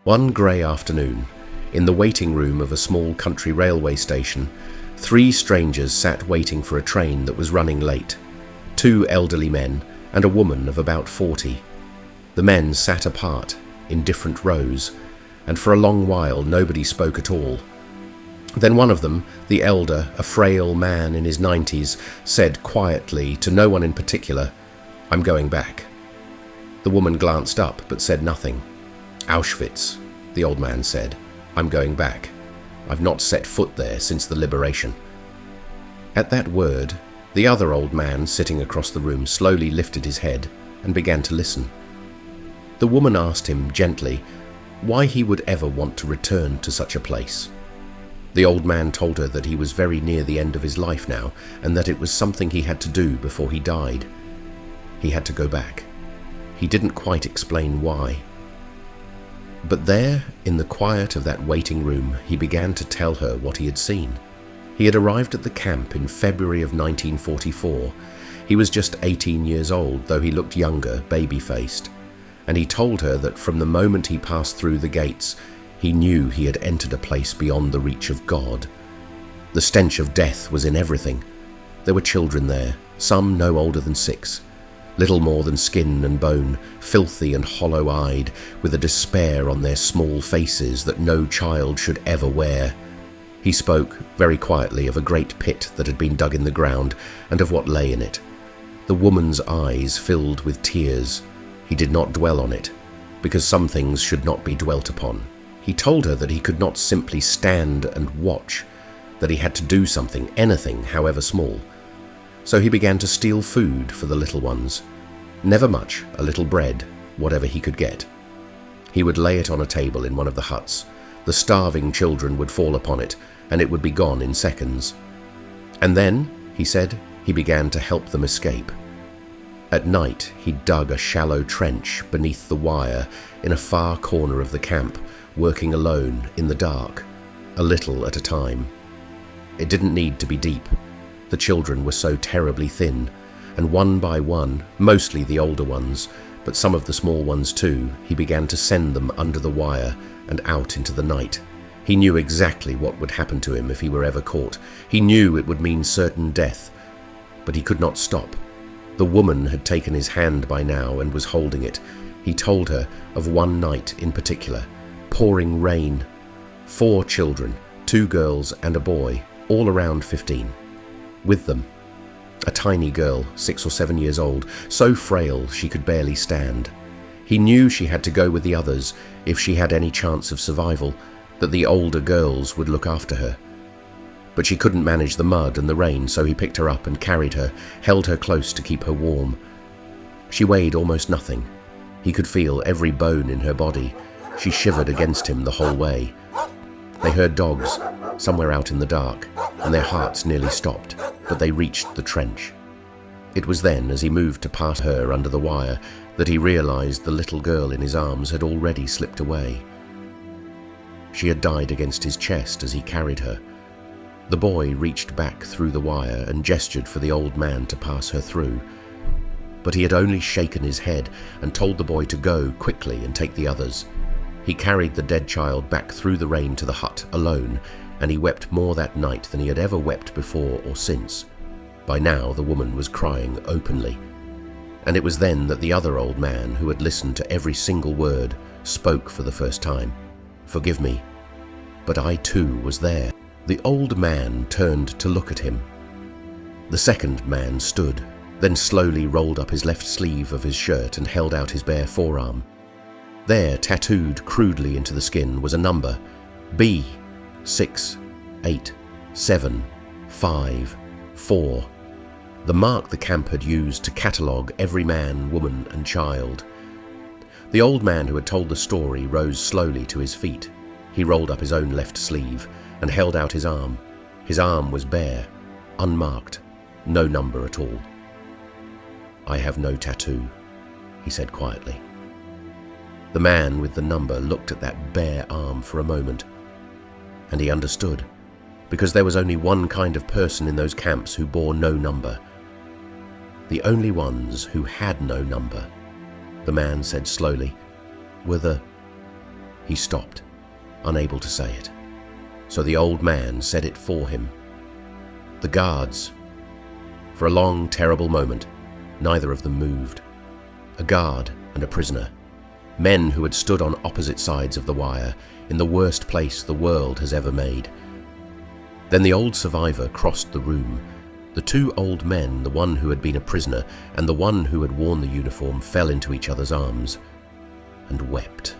One grey afternoon, in the waiting room of a small country railway station, 3 strangers sat waiting for a train that was running late. 2 elderly men and a woman of about 40. The men sat apart, in different rows, and for a long while nobody spoke at all. Then one of them, the elder, a frail man in his 90s, said quietly, to no one in particular, "I'm going back." The woman glanced up but said nothing. "Auschwitz," the old man said. "I'm going back. I've not set foot there since the liberation." At that word, the other old man sitting across the room slowly lifted his head and began to listen. The woman asked him gently why he would ever want to return to such a place. The old man told her that he was very near the end of his life now, and that it was something he had to do before he died. He had to go back. He didn't quite explain why. But there, in the quiet of that waiting room, he began to tell her what he had seen. He had arrived at the camp in February of 1944. He was just 18 years old, though he looked younger, baby-faced. And he told her that from the moment he passed through the gates, he knew he had entered a place beyond the reach of God. The stench of death was in everything. There were children there, some no older than 6, little more than skin and bone, filthy and hollow-eyed, with a despair on their small faces that no child should ever wear. He spoke, very quietly, of a great pit that had been dug in the ground and of what lay in it. The woman's eyes filled with tears. He did not dwell on it, because some things should not be dwelt upon. He told her that he could not simply stand and watch, that he had to do something, anything, however small. So he began to steal food for the little ones. Never much, a little bread, whatever he could get. He would lay it on a table in one of the huts. The starving children would fall upon it, and it would be gone in seconds. And then, he said, he began to help them escape. At night, he dug a shallow trench beneath the wire in a far corner of the camp, working alone in the dark, a little at a time. It didn't need to be deep. The children were so terribly thin, and one by one, mostly the older ones, but some of the small ones too, he began to send them under the wire and out into the night. He knew exactly what would happen to him if he were ever caught. He knew it would mean certain death, but he could not stop. The woman had taken his hand by now and was holding it. He told her of one night in particular, pouring rain. 4 children, 2 girls and a boy, all around 15. With them, a tiny girl, 6 or 7 years old, so frail she could barely stand. He knew she had to go with the others if she had any chance of survival, that the older girls would look after her. But she couldn't manage the mud and the rain, so he picked her up and carried her, held her close to keep her warm. She weighed almost nothing. He could feel every bone in her body. She shivered against him the whole way. They heard dogs, somewhere out in the dark, and their hearts nearly stopped, but they reached the trench. It was then, as he moved to pass her under the wire, that he realized the little girl in his arms had already slipped away. She had died against his chest as he carried her. The boy reached back through the wire and gestured for the old man to pass her through. But he had only shaken his head and told the boy to go quickly and take the others. He carried the dead child back through the rain to the hut alone, and he wept more that night than he had ever wept before or since. By now the woman was crying openly. And it was then that the other old man, who had listened to every single word, spoke for the first time. "Forgive me, but I too was there." The old man turned to look at him. The second man stood, then slowly rolled up his left sleeve of his shirt and held out his bare forearm. There, tattooed crudely into the skin, was a number: B, 6, 8, 7, 5, 4. The mark the camp had used to catalogue every man, woman and child. The old man who had told the story rose slowly to his feet. He rolled up his own left sleeve and held out his arm. His arm was bare, unmarked, no number at all. "I have no tattoo," he said quietly. The man with the number looked at that bare arm for a moment, and he understood, because there was only one kind of person in those camps who bore no number. The only ones who had no number, the man said slowly, were the He stopped, unable to say it. So the old man said it for him. The guards. For a long, terrible moment, neither of them moved. A guard and a prisoner. Men who had stood on opposite sides of the wire, in the worst place the world has ever made. Then the old survivor crossed the room. The two old men, the one who had been a prisoner and the one who had worn the uniform, fell into each other's arms and wept.